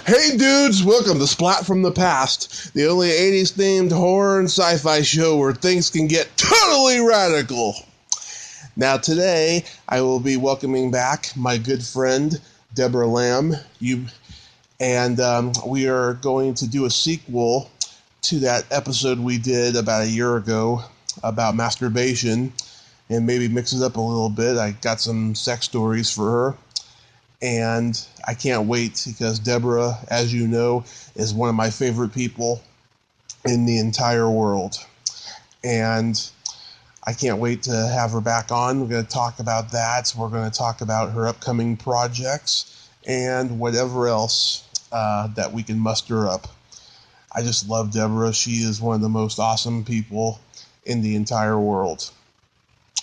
Hey dudes, welcome to Splat from the Past, the only 80s themed horror and sci-fi show where things can get totally radical. Now today, I will be welcoming back my good friend, Debra Lamb. We are going to do a sequel to that episode we did about a year ago about masturbation, and maybe mix it up a little bit. I got some sex stories for her. And I can't wait because Debra, as you know, is one of my favorite people in the entire world. And I can't wait to have her back on. We're going to talk about that. We're going to talk about her upcoming projects and whatever else that we can muster up. I just love Debra. She is one of the most awesome people in the entire world.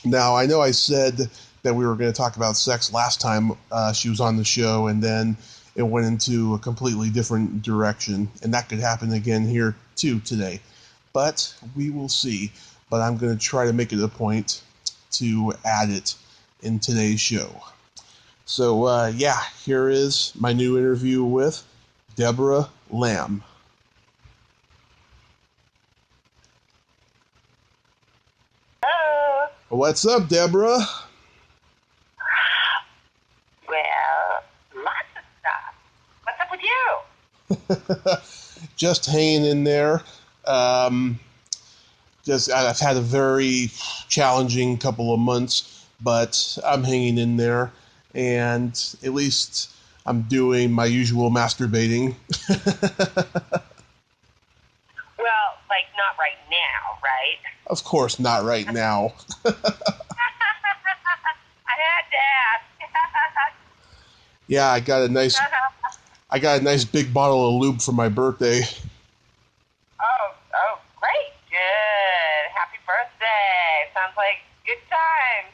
Now, I know I said that we were going to talk about sex last time she was on the show, and then it went into a completely different direction, and that could happen again here too today. But we will see. But I'm going to try to make it a point to add it in today's show. So, here is my new interview with Debra Lamb. Hello. What's up, Debra? Well, lots of stuff. What's up with you? Just hanging in there. I've had a very challenging couple of months, but I'm hanging in there, and at least I'm doing my usual masturbating. Well, like not right now, right? Of course, not right now. I had to ask. Yeah, I got a nice big bottle of lube for my birthday. Oh, great. Good. Happy birthday. Sounds like good times.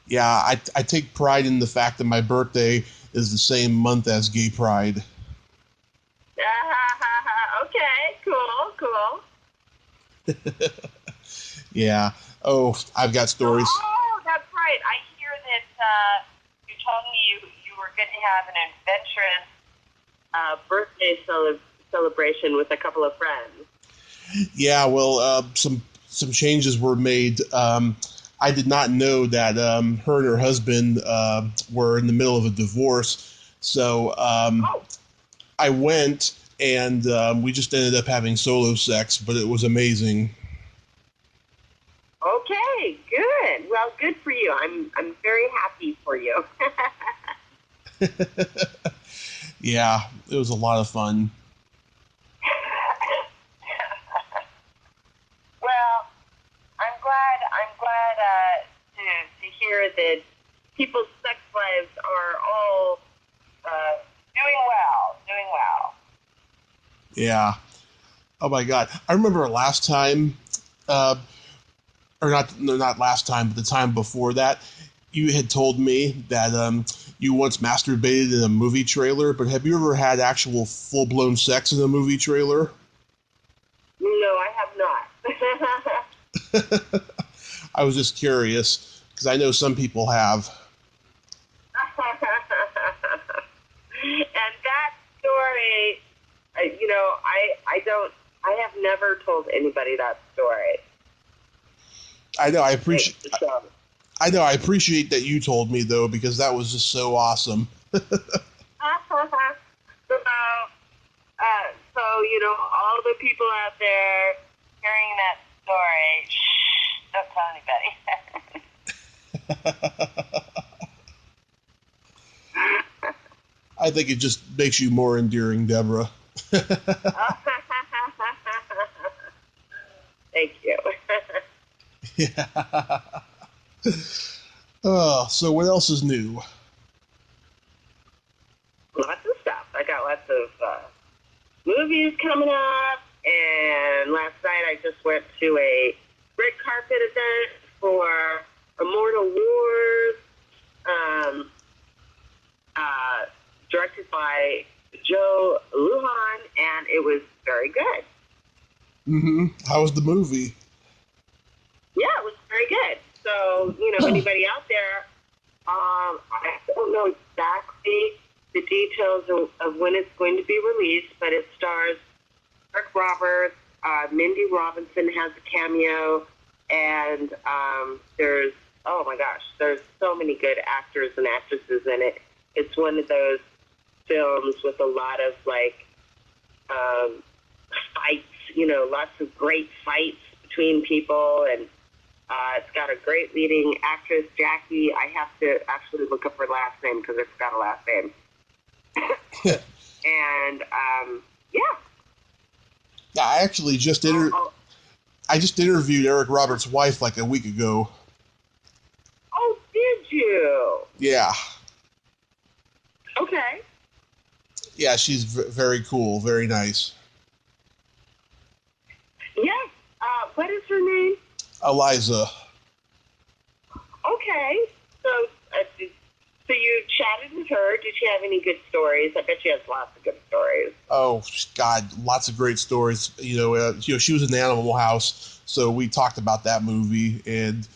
Yeah, I take pride in the fact that my birthday is the same month as Gay Pride. Okay, cool. Yeah. Oh, I've got stories. Oh, that's right. I hear that you told me you were going to have an adventurous birthday celebration with a couple of friends. Yeah, well, some changes were made. I did not know that her and her husband were in the middle of a divorce, so I went, and we just ended up having solo sex, but it was amazing. Okay, good. Well, good for you. I'm very happy for you. Yeah, it was a lot of fun. Well, I'm glad to hear that people's sex lives are all doing well. Yeah. Oh my God. I remember last time, not last time, but the time before that, you had told me that you once masturbated in a movie trailer, but have you ever had actual full-blown sex in a movie trailer? No, I have not. I was just curious, because I know some people have. And that story, I have never told anybody that story. I know, I appreciate that you told me, though, because that was just so awesome. So, all the people out there hearing that story, don't tell anybody. I think it just makes you more endearing, Debra. Thank you. Yeah. So what else is new? Lots of stuff. I got lots of movies coming up, and last night I just went to a red carpet event for Immortal Wars, directed by Joe Lujan, and it was very good. Mm-hmm. How was the movie? Yeah, it was very good. So, anybody out there, I don't know exactly the details of when it's going to be released, but it stars Eric Roberts, Mindy Robinson has a cameo, and there's, oh my gosh, there's so many good actors and actresses in it. It's one of those films with a lot of, like, fights, lots of great fights between people, and it's got a great leading actress, Jackie. I have to actually look up her last name because I forgot her last name. And, yeah. Yeah, I actually just interviewed Eric Roberts' wife like a week ago. Oh, did you? Yeah. Okay. Yeah, she's very cool, very nice. Yes. What is her name? Eliza. Okay. So you chatted with her. Did she have any good stories? I bet she has lots of good stories. Oh, God, lots of great stories. She was in Animal House, so we talked about that movie, and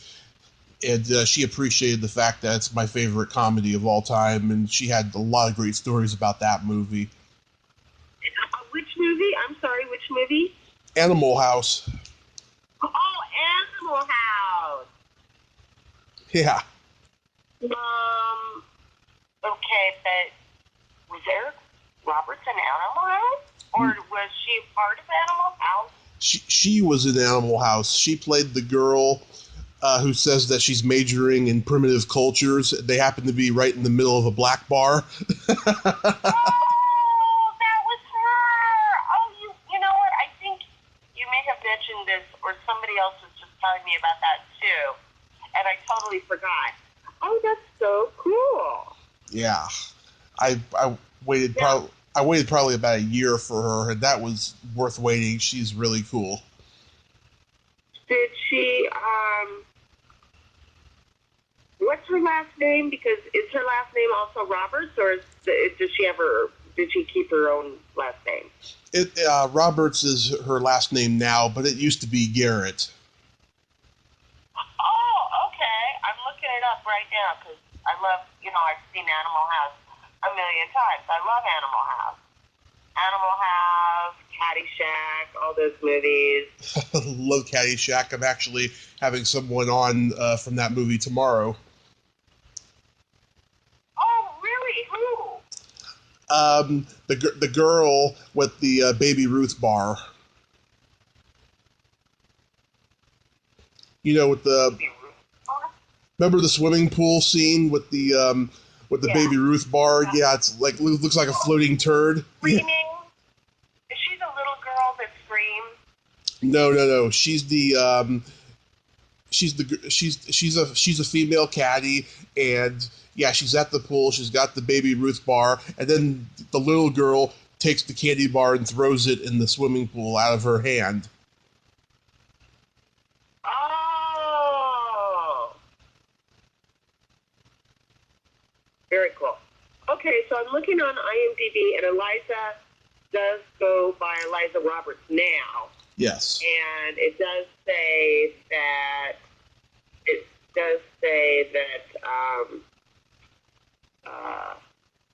she appreciated the fact that it's my favorite comedy of all time, and she had a lot of great stories about that movie. Which movie? I'm sorry, which movie? Animal House. Oh, Animal House. Yeah. Okay, but was Eric Roberts in Animal House? Or was she part of Animal House? She was in Animal House. She played the girl who says that she's majoring in primitive cultures. They happen to be right in the middle of a black bar. Oh, that was her. Oh, you know what? I think you may have mentioned this, or somebody else was just telling me about that too, and I totally forgot. Oh, that's so cool. Yeah, I waited probably about a year for her, and that was worth waiting. She's really cool. Did she? What's her last name? Because is her last name also Roberts, or did she keep her own last name? Roberts is her last name now, but it used to be Garrett. Oh, okay. I'm looking it up right now because I love, I've seen Animal House a million times. I love Animal House. Animal House, Caddyshack, all those movies. Love Caddyshack. I'm actually having someone on from that movie tomorrow. Oh, really? Who? The girl with the Baby Ruth bar. With the... Remember the swimming pool scene with the Baby Ruth bar? Yeah, it's like looks like a floating turd. Screaming? Is she the little girl that screams? No. She's a female caddy, and yeah, she's at the pool. She's got the Baby Ruth bar, and then the little girl takes the candy bar and throws it in the swimming pool out of her hand. Oh. Very cool. Okay, so I'm looking on IMDb, and Eliza does go by Eliza Roberts now. Yes. And it does say that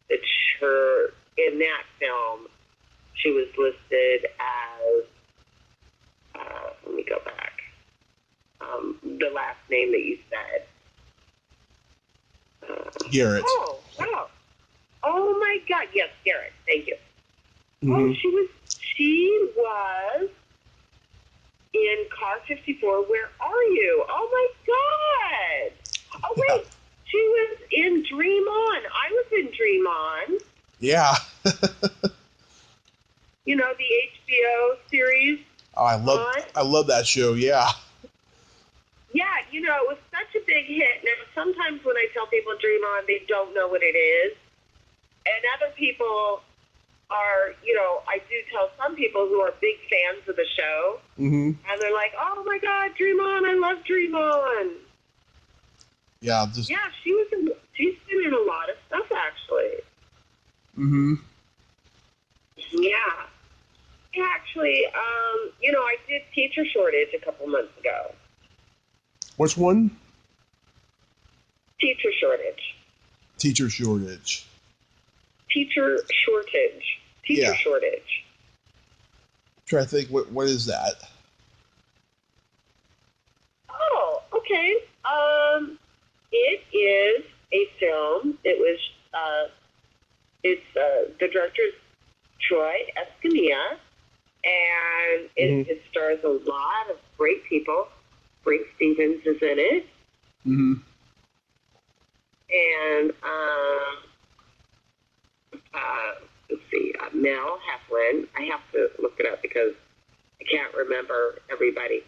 it's her in that film. She was listed as. Let me go back. The last name that you said. Garrett. Oh, wow. Oh my God. Yes, Garrett. Thank you. Mm-hmm. Oh, she was in Car 54. Where are you? Oh my God. Oh wait, she was in Dream On. I was in Dream On. Yeah. The HBO series. Oh, I love that show. Yeah. Yeah, it was such a big hit. Now, sometimes when I tell people Dream On, they don't know what it is. And other people are, I do tell some people who are big fans of the show. Mm-hmm. And they're like, oh my God, Dream On, I love Dream On. Yeah. Yeah, she's been in a lot of stuff, actually. Mm-hmm. Yeah. Actually, I did Teacher Shortage a couple months ago. Which one? Teacher Shortage. Teacher Shortage. teacher shortage. Teacher shortage. I'm trying to think, what is that? Oh, okay. It is a film. It was, the director is Troy Escamilla, and it stars a lot of great people. Brink Stevens is in it. Mm-hmm. And, let's see, Mel Heflin. I have to look it up because I can't remember everybody.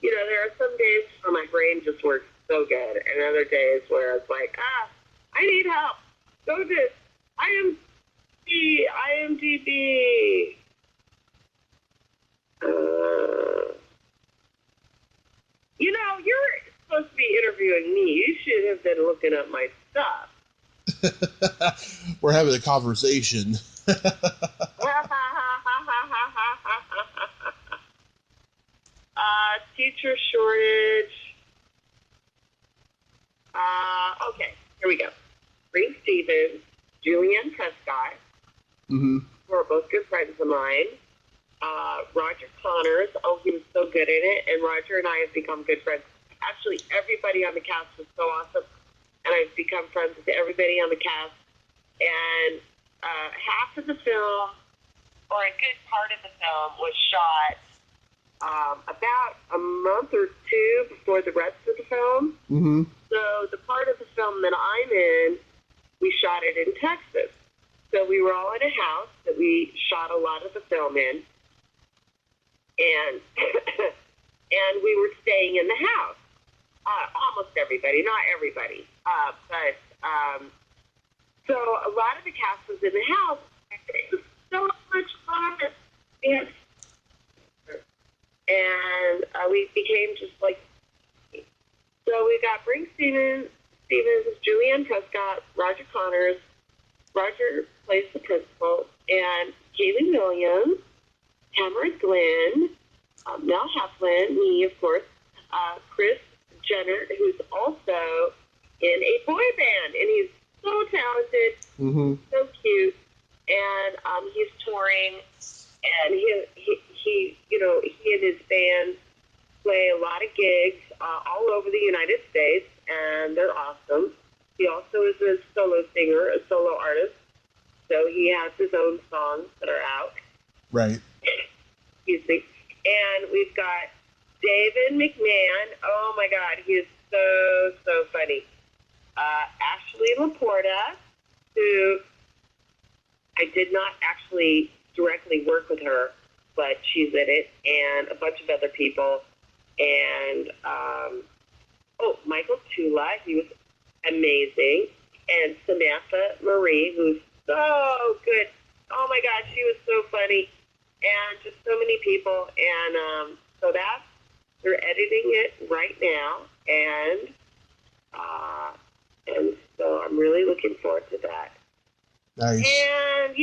You know, there are some days where my brain just works so good, and other days where it's like, I need help. Go to IMDb. You know, you're supposed to be interviewing me. You should have been looking up my stuff. We're having a conversation. Teacher shortage. Okay, here we go. Brink Stevens, Julianne Prescott, Mm-hmm. who are both good friends of mine. Roger Connors, he was so good in it, and Roger and I have become good friends. Actually, everybody on the cast was so awesome, and I've become friends with everybody on the cast. And half of the film, or a good part of the film, was shot about a month or two before the rest of the film. Mm-hmm. So the part of the film that I'm in, we shot it in Texas. So we were all in a house that we shot a lot of the film in, and and we were staying in the house. Almost everybody, not everybody, but so a lot of the cast was in the house. It was so much fun. And we became just like, so we got Brink Stevens, Julianne Prescott, Roger Connors. Roger plays the principal, and Kaylee Williams, Tamara Glenn, Mel Heflin, me, of course, Chris Jenner, who's also in a boy band, and he's so talented, so cute, and he's touring, and he and his band play a lot of gigs all over the United States, and they're awesome. He also is a solo singer, a solo artist, so he has his own songs that are out. Right. Excuse me. And we've got David McMahon. Oh, my God. He is so funny. Ashley Laporta, who I did not actually directly work with her, but she's in it, and a bunch of other people. And, Michael Tula, he was amazing. And Samantha Marie, who's so good. Oh, my God, she was so funny. And just so many people. And so they're editing it right now. And so I'm really looking forward to that. Nice. And,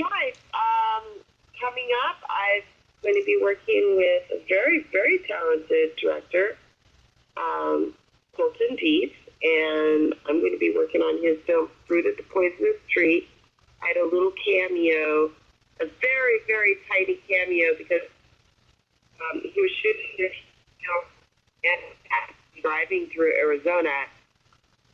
coming up, I'm going to be working with a very, very talented director, Colton Dietz, and I'm going to be working on his film, Fruit at the Poisonous Tree. I had a little cameo, a very, very tiny cameo, because he was shooting this film and driving through Arizona.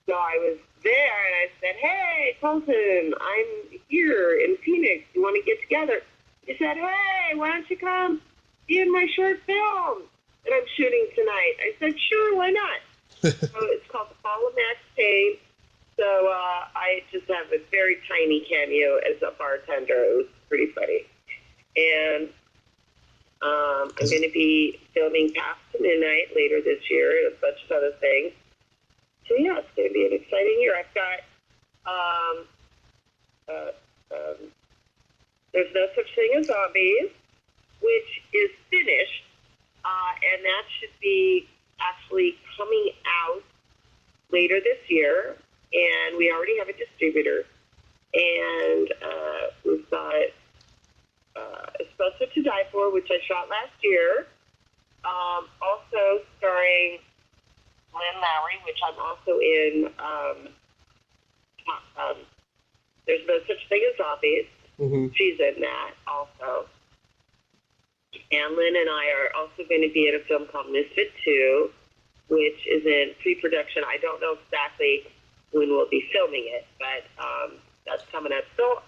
So I was there, and I said, "Hey, Colton, I'm here in Phoenix. You want to get together?" He said, "Hey, why don't you come be in my short film that I'm shooting tonight?" I said, "Sure, why not?" So it's called The Fall of Max Payne. So I just have a very tiny cameo as a bartender. It was pretty funny. And I'm going to be filming Past to Midnight later this year and a bunch of other things. So, yeah, it's going to be an exciting year. I've got There's No Such Thing as Zombies, which is finished, and that should be actually coming out later this year, and we already have a distributor. And we've got Espresso to Die For, which I shot last year, also starring Lynn Lowry, which I'm also in There's No Such Thing as Zombies. Mm-hmm. She's in that also. And Lynn and I are also going to be in a film called Misfit 2, which is in pre-production. I don't know exactly when we'll be filming it, but that's coming up. So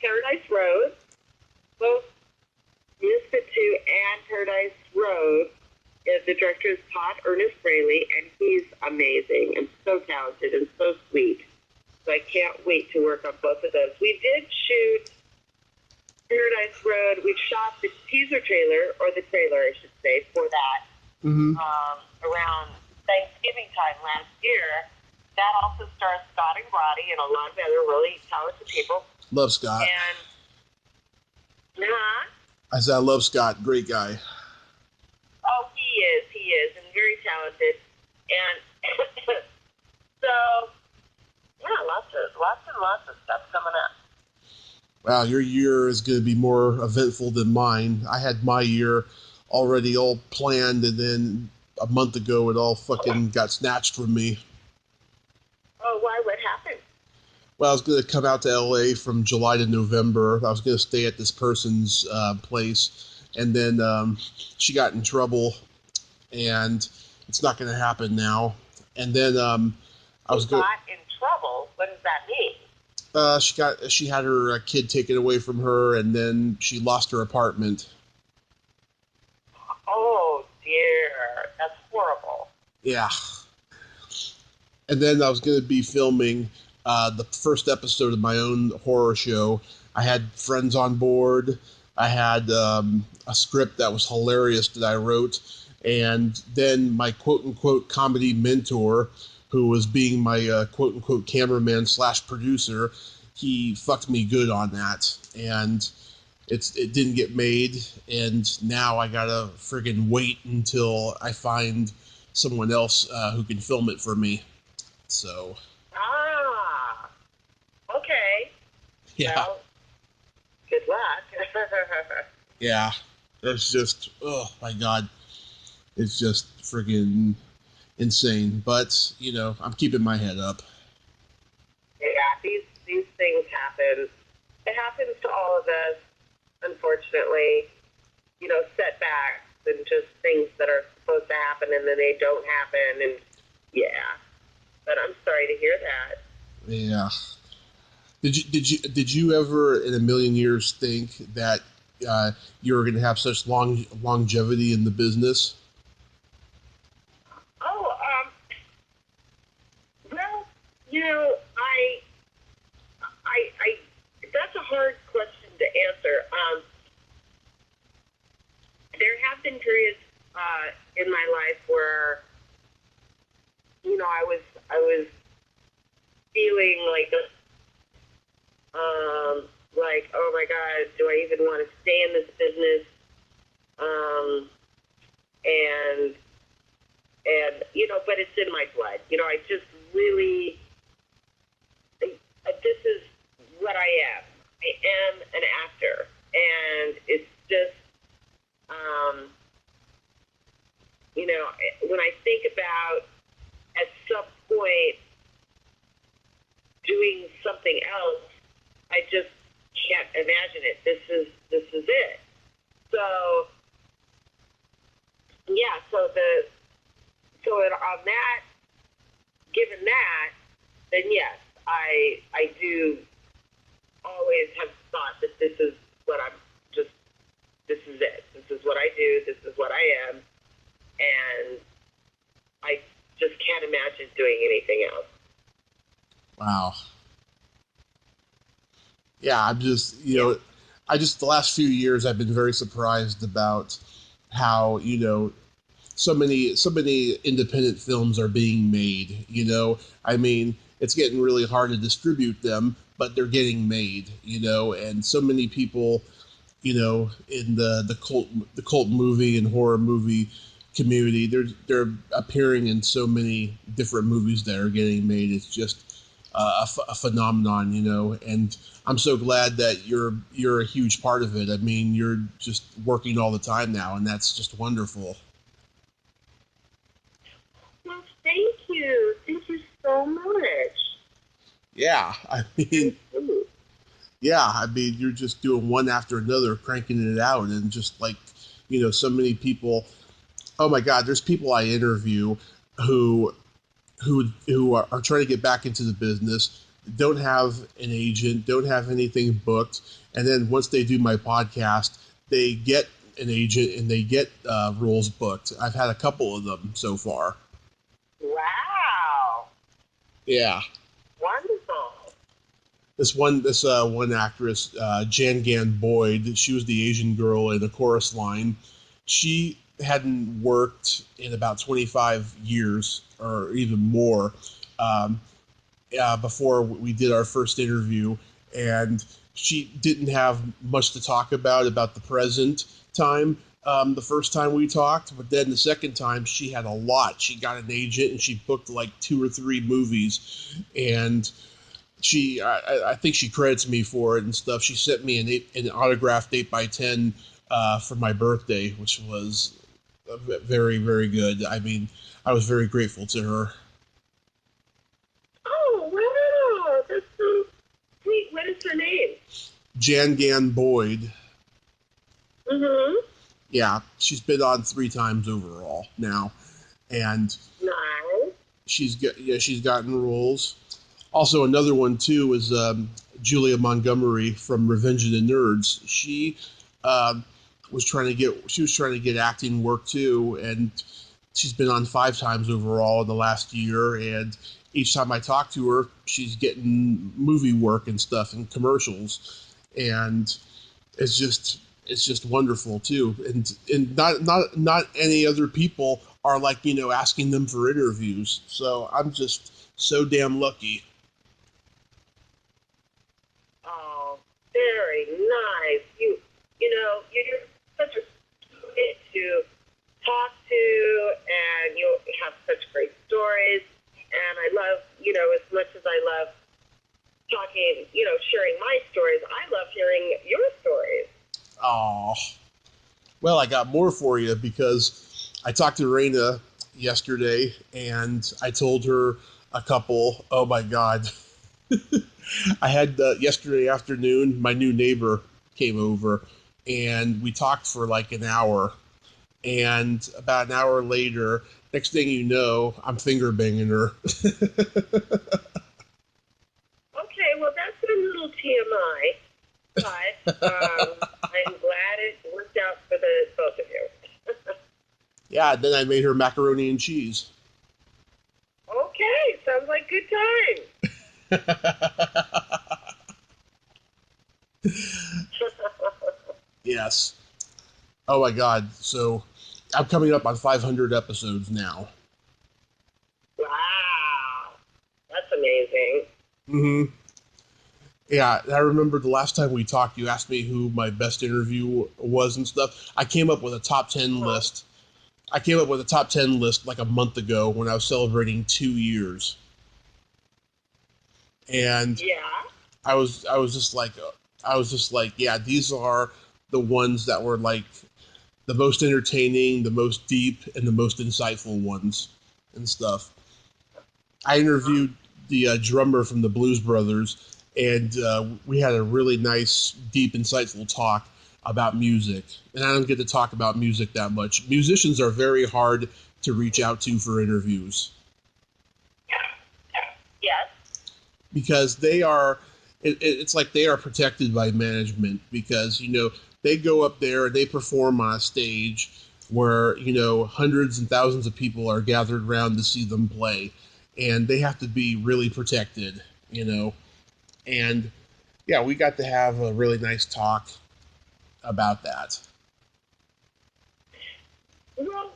Paradise Road, both Misfit 2 and Paradise Road, the director is Todd Ernest Braley, and he's amazing and so talented and so sweet. So I can't wait to work on both of those. We did shoot Paradise Road. We shot the teaser trailer, or the trailer, I should say, for that around Thanksgiving time last year. That also stars Scott and Grotty and a lot of other really talented people. Love Scott. And, I said I love Scott. Great guy. Oh, he is, and very talented. And so, yeah, lots of stuff coming up. Wow, your year is going to be more eventful than mine. I had my year already all planned, and then a month ago it all fucking got snatched from me. Oh, why? What happened? Well, I was going to come out to L.A. from July to November. I was going to stay at this person's place, and then she got in trouble, and it's not going to happen now. And then I was got in trouble? What does that mean? She had her kid taken away from her, and then she lost her apartment. Oh dear, that's horrible. Yeah. And then I was going to be filming the first episode of my own horror show. I had friends on board. I had a script that was hilarious that I wrote, and then my quote-unquote comedy mentor, who was being my quote-unquote cameraman / producer, he fucked me good on that, and it didn't get made, and now I gotta friggin' wait until I find someone else who can film it for me. So. Okay. Yeah. Well, good luck. Yeah. It's just, oh my God. It's just friggin' insane. But, you know, I'm keeping my head up. Yeah, these things happen. It happens to all of us, unfortunately. You know, setbacks and just things that are supposed to happen and then they don't happen. And yeah, but I'm sorry to hear that. Yeah. Did you ever in a million years think that you were going to have such longevity in the business? Well, you know, I that's a hard question to answer. There have been periods in my life where, you know, I was feeling like, oh my God, do I even want to stay in this business? And you know, but it's in my blood. You know, I just really, this is what I am. I am an actor, and it's just, you know, when I think about at some point doing something else, I just can't imagine it. This is it. So yeah. So on that, given that, then yes, I do always have thought that this is what this is it. This is what I do. This is what I am, and I just can't imagine doing anything else. Wow. Yeah, I'm just, you know, the last few years I've been very surprised about how, you know, so many independent films are being made, you know. I mean, it's getting really hard to distribute them, but they're getting made, you know, and so many people, you know, in the cult movie and horror movie community, they're appearing in so many different movies that are getting made. It's just a phenomenon, you know, and I'm so glad that you're a huge part of it. I mean, you're just working all the time now, and that's just wonderful. Well, thank you so much. Yeah, I mean, you're just doing one after another, cranking it out, and just like, so many people. Oh my God, there's people I interview who are trying to get back into the business, don't have an agent, don't have anything booked, and then once they do my podcast, they get an agent and they get roles booked. I've had a couple of them so far. Wow. Yeah. Wonderful. This one actress, Jan Gan Boyd, she was the Asian girl in the chorus line. She hadn't worked in about 25 years or even more before we did our first interview, and she didn't have much to talk about the present time. The first time we talked, but then the second time she had a lot. She got an agent and she booked like 2 or 3 movies, and I think she credits me for it and stuff. She sent me an autographed 8x10 for my birthday, which was very, very good. I mean, I was very grateful to her. Oh, wow. That's so sweet. What is her name? Jan Gan Boyd. Mm-hmm. Yeah, she's been on 3 times overall now, and Nice. she's gotten roles. Also, another one too is Julia Montgomery from Revenge of the Nerds. She was trying to get acting work too, and she's been on 5 times overall in the last year. And each time I talk to her, she's getting movie work and stuff and commercials, and it's just wonderful too. And not any other people are like asking them for interviews. So I'm just so damn lucky. Oh, very nice. You're such a kid to talk to, and you have such great stories. And I love, as much as I love talking, sharing my stories, I love hearing your stories. Oh, well, I got more for you because I talked to Raina yesterday and I told her a couple. Oh my God. I had yesterday afternoon, my new neighbor came over and we talked for like an hour. And about an hour later, next thing you know, I'm finger banging her. Okay, well, that's a little TMI, but I'm glad it worked out for the both of you. Yeah, then I made her macaroni and cheese. Okay, sounds like good time. Yes. Oh my God. So I'm coming up on 500 episodes now. Wow, that's amazing. Mm-hmm. Yeah, I remember the last time we talked, you asked me who my best interview was and stuff. I came up with a top 10 list. I came up with a top 10 list like a month ago when I was celebrating 2 years. And Yeah. I was just like, yeah, these are the ones that were like the most entertaining, the most deep, and the most insightful ones and stuff. I interviewed the drummer from the Blues Brothers, and we had a really nice, deep, insightful talk about music. And I don't get to talk about music that much. Musicians are very hard to reach out to for interviews. Yes. Because they are, it's like they are protected by management because, they go up there and they perform on a stage where, hundreds and thousands of people are gathered around to see them play. And they have to be really protected, And, yeah, we got to have a really nice talk about that. Well,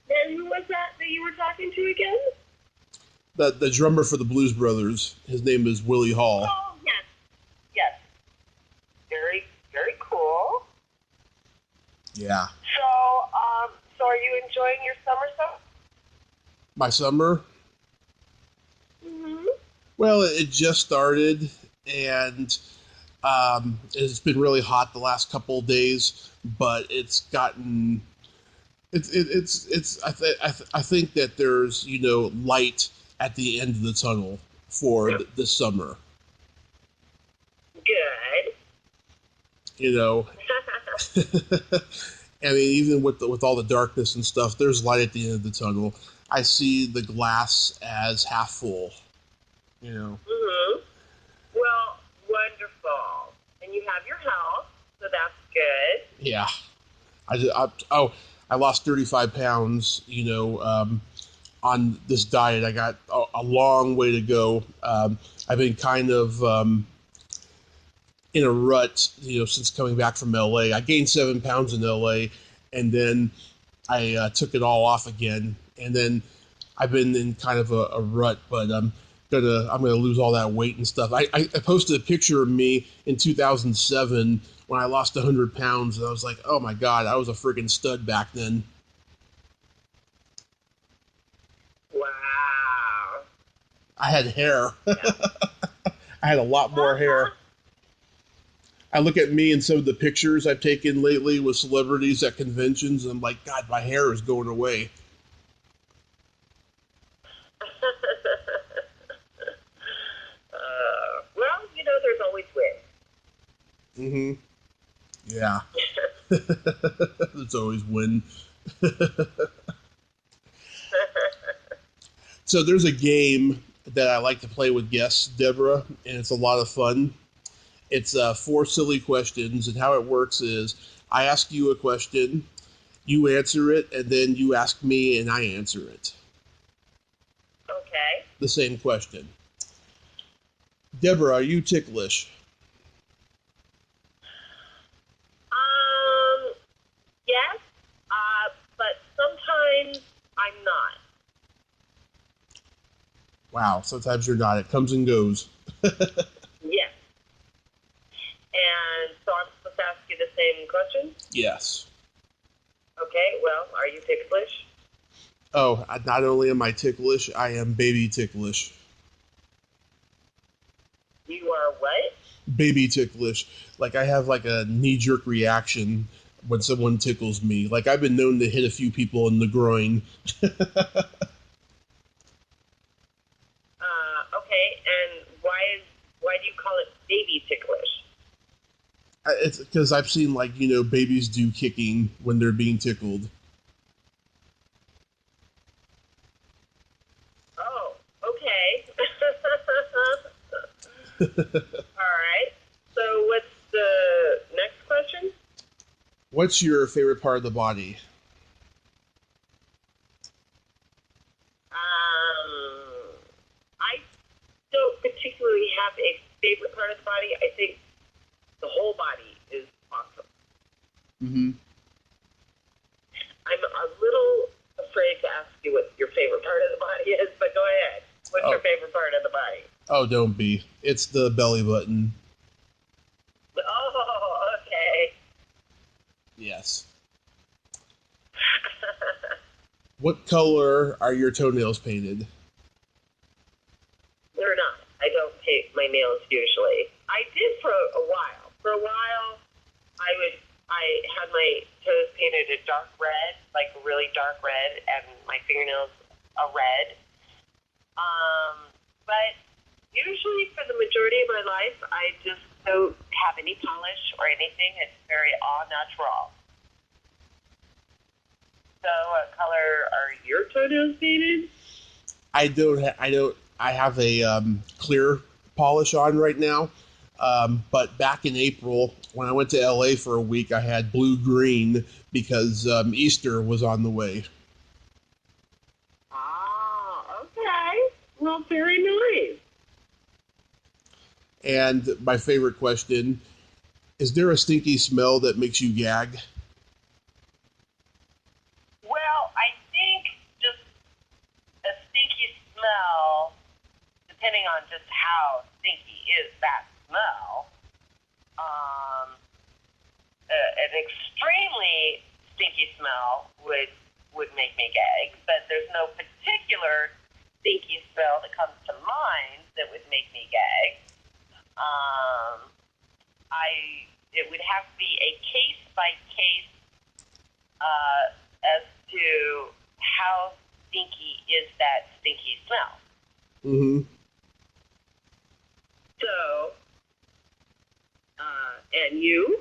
and who was that you were talking to again? The drummer for the Blues Brothers, his name is Willie Hall. Oh, yes. Yes. Very, very cool. Yeah. So are you enjoying your summer stuff? My summer? Mm-hmm. Well, it just started, and it's been really hot the last couple of days, but it's gotten I think that there's light at the end of the tunnel for this summer. Good. You know, I mean, even with all the darkness and stuff, there's light at the end of the tunnel. I see the glass as half full. You know. Mm-hmm. Well, wonderful. And you have your health, so that's good. Yeah. I lost 35 pounds, you know, on this diet. I got a long way to go. I've been kind of in a rut, you know, since coming back from LA. I gained 7 pounds in LA, and then I took it all off again. And then I've been in kind of a rut, but I'm gonna lose all that weight and stuff. I posted a picture of me in 2007 when I lost 100 pounds, and I was like, oh my god, I was a freaking stud back then. Wow. I had hair. Yeah. I had a lot more hair. I look at me and some of the pictures I've taken lately with celebrities at conventions, and I'm like, God, my hair is going away. Well, you know, there's always wit. Mm-hmm. Yeah. There's always win. So there's a game that I like to play with guests, Deborah, and it's a lot of fun. It's 4 silly questions, and how it works is I ask you a question, you answer it, and then you ask me, and I answer it. Okay. The same question. Deborah, are you ticklish? Yes, but sometimes I'm not. Wow, sometimes you're not. It comes and goes. Yes. And so I'm supposed to ask you the same question? Yes. Okay, well, are you ticklish? Oh, not only am I ticklish, I am baby ticklish. You are what? Baby ticklish. Like I have like a knee-jerk reaction when someone tickles me. Like I've been known to hit a few people in the groin. Okay, and why do you call it baby ticklish? It's because I've seen, like, you know, babies do kicking when they're being tickled. Oh, okay. All right. So what's the next question? What's your favorite part of the body? I don't particularly have a favorite part of the body. I think the whole body is awesome. Mm-hmm. I'm a little afraid to ask you what your favorite part of the body is, but go ahead. What's your favorite part of the body? Oh, don't be. It's the belly button. Oh, okay. Yes. What color are your toenails painted? They're not. I don't paint my nails usually. I did for a while. For a while, I had my toes painted a dark red, like a really dark red, and my fingernails a red. But usually for the majority of my life, I just don't have any polish or anything. It's very au natural. So what color are your toenails painted? I have a clear polish on right now. But back in April, when I went to LA for a week, I had blue-green because Easter was on the way. Ah, okay. Well, very nice. And my favorite question, is there a stinky smell that makes you gag? Well, I think just a stinky smell, depending on just how stinky is that smell, an extremely stinky smell would make me gag, but there's no particular stinky smell that comes to mind that would make me gag. It would have to be a case by case as to how stinky is that stinky smell. Mm-hmm. And you?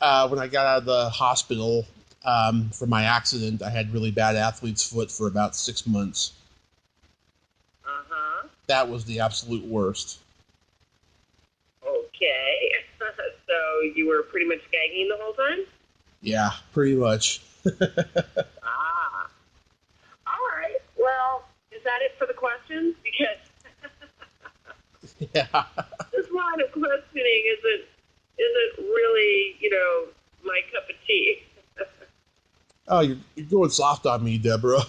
When I got out of the hospital for my accident, I had really bad athlete's foot for about 6 months. Uh-huh. That was the absolute worst. Okay. So you were pretty much gagging the whole time? Yeah, pretty much. Ah. All right. Well, is that it for the questions? Because Yeah. this line of questioning isn't really, my cup of tea. Oh, you're going soft on me, Deborah.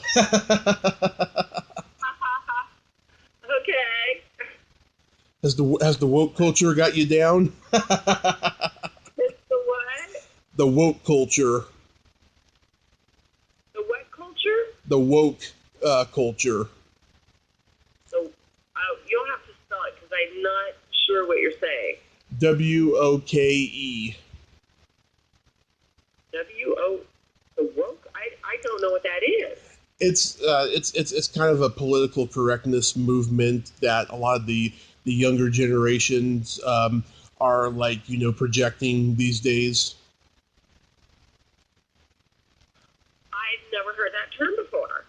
Okay. Has the woke culture got you down? It's the what? The woke culture. The what culture? The woke culture. The, you'll have to spell it because I'm not sure what you're saying. WOKE. The woke? I don't know what that is. It's kind of a political correctness movement that a lot of the younger generations are projecting these days. I've never heard that term before.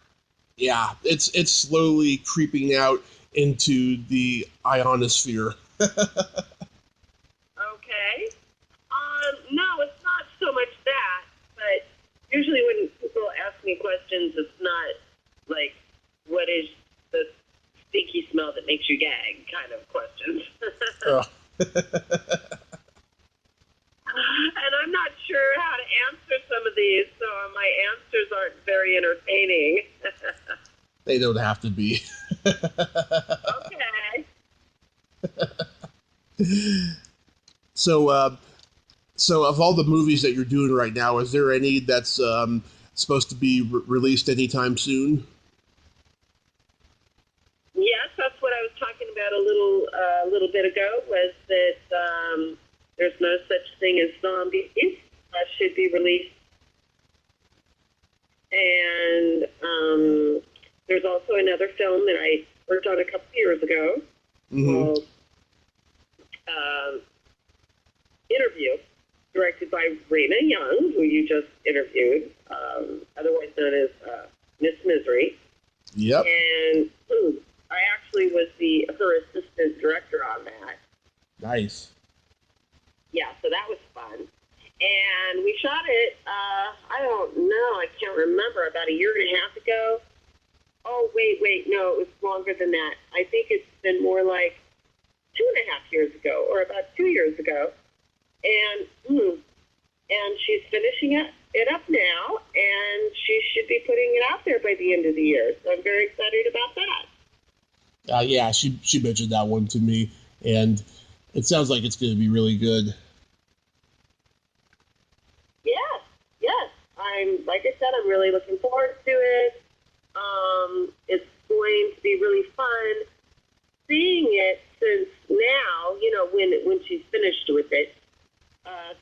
Yeah, it's slowly creeping out into the ionosphere. Okay. No, it's not so much that, but usually when people ask me questions, it's not like, what is the stinky smell that makes you gag kind of questions. And I'm not sure how to answer some of these, so my answers aren't very entertaining. They don't have to be. Okay. So of all the movies that you're doing right now, is there any that's supposed to be released anytime soon? Yes, that's what I was talking about a little bit ago, was that there's no such thing as zombies should be released. And there's also another film that I worked on a couple years ago called Interview, directed by Raina Young, who you just interviewed, otherwise known as Miss Misery. Yep. And I actually was her assistant director on that. Nice. Yeah, so that was fun. And we shot it, I don't know, I can't remember, about a year and a half ago. Oh, wait, no, it was longer than that. I think it's been more like 2.5 years ago, or about 2 years ago. And she's finishing it up now, and she should be putting it out there by the end of the year. So I'm very excited about that. Yeah, she mentioned that one to me, and it sounds like it's going to be really good. Yes. Like I said, I'm really looking forward to it. It's going to be really fun seeing it, since now, when she's finished with it,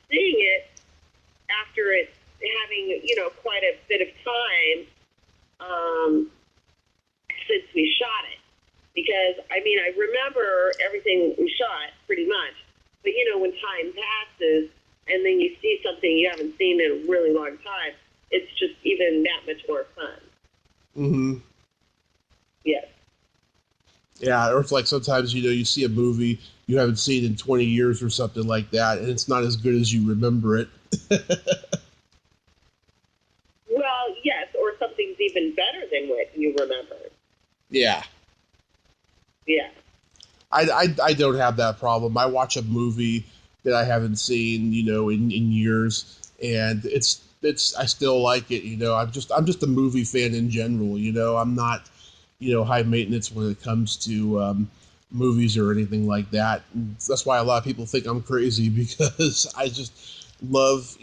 seeing it after it's having, quite a bit of time since we shot it. Because, I remember everything we shot pretty much. But, when time passes and then you see something you haven't seen in a really long time, it's just even that much more fun. Mm-hmm. Yes. Yeah, or it's like sometimes, you see a movie you haven't seen in 20 years or something like that, and it's not as good as you remember it. Well, yes, or something's even better than what you remember. Yeah. Yeah. I don't have that problem. I watch a movie that I haven't seen, in years, and it's I still like it. I'm just a movie fan in general. I'm not, high maintenance when it comes to movies or anything like that. And that's why a lot of people think I'm crazy, because I just love,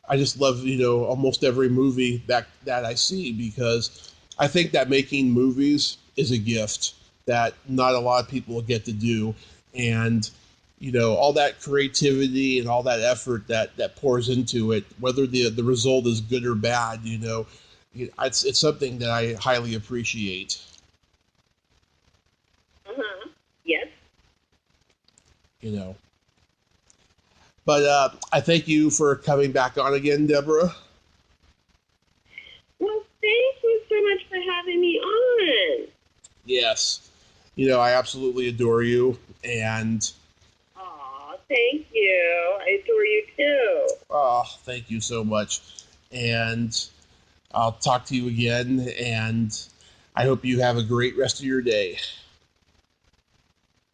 almost every movie that I see, because I think that making movies is a gift that not a lot of people get to do. And, all that creativity and all that effort that pours into it, whether the result is good or bad, it's something that I highly appreciate. Yes. But I thank you for coming back on again, Deborah. Well, thank you so much for having me on. Yes. You know, I absolutely adore you, and... Aw, thank you. I adore you too. Oh, thank you so much. And I'll talk to you again, and I hope you have a great rest of your day.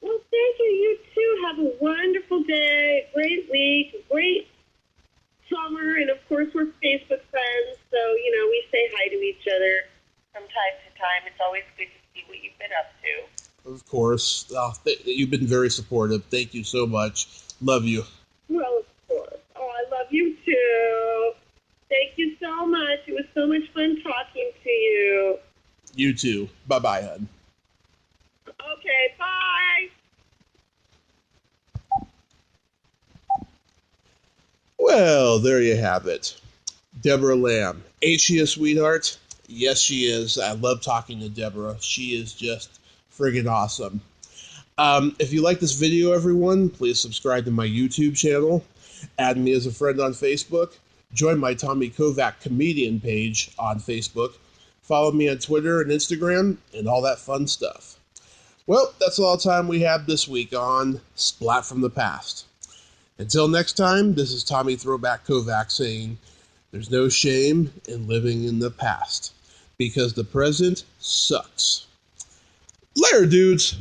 Well, thank you. You too. Have a wonderful day, great week, great summer, and of course we're Facebook friends, so, we say hi to each other from time to time. It's always good to see what you've been up to. Of course. You've been very supportive. Thank you so much. Love you. Well, of course. Oh, I love you too. Thank you so much. It was so much fun talking to you. You too. Bye-bye, hon. Okay, bye. Well, there you have it. Debra Lamb. Ain't she a sweetheart? Yes, she is. I love talking to Deborah. She is just friggin' awesome. If you like this video, everyone, please subscribe to my YouTube channel. Add me as a friend on Facebook. Join my Tommy Kovac comedian page on Facebook. Follow me on Twitter and Instagram and all that fun stuff. Well, that's all the time we have this week on Splat from the Past. Until next time, this is Tommy Throwback Kovac saying, there's no shame in living in the past, because the present sucks. Later, dudes!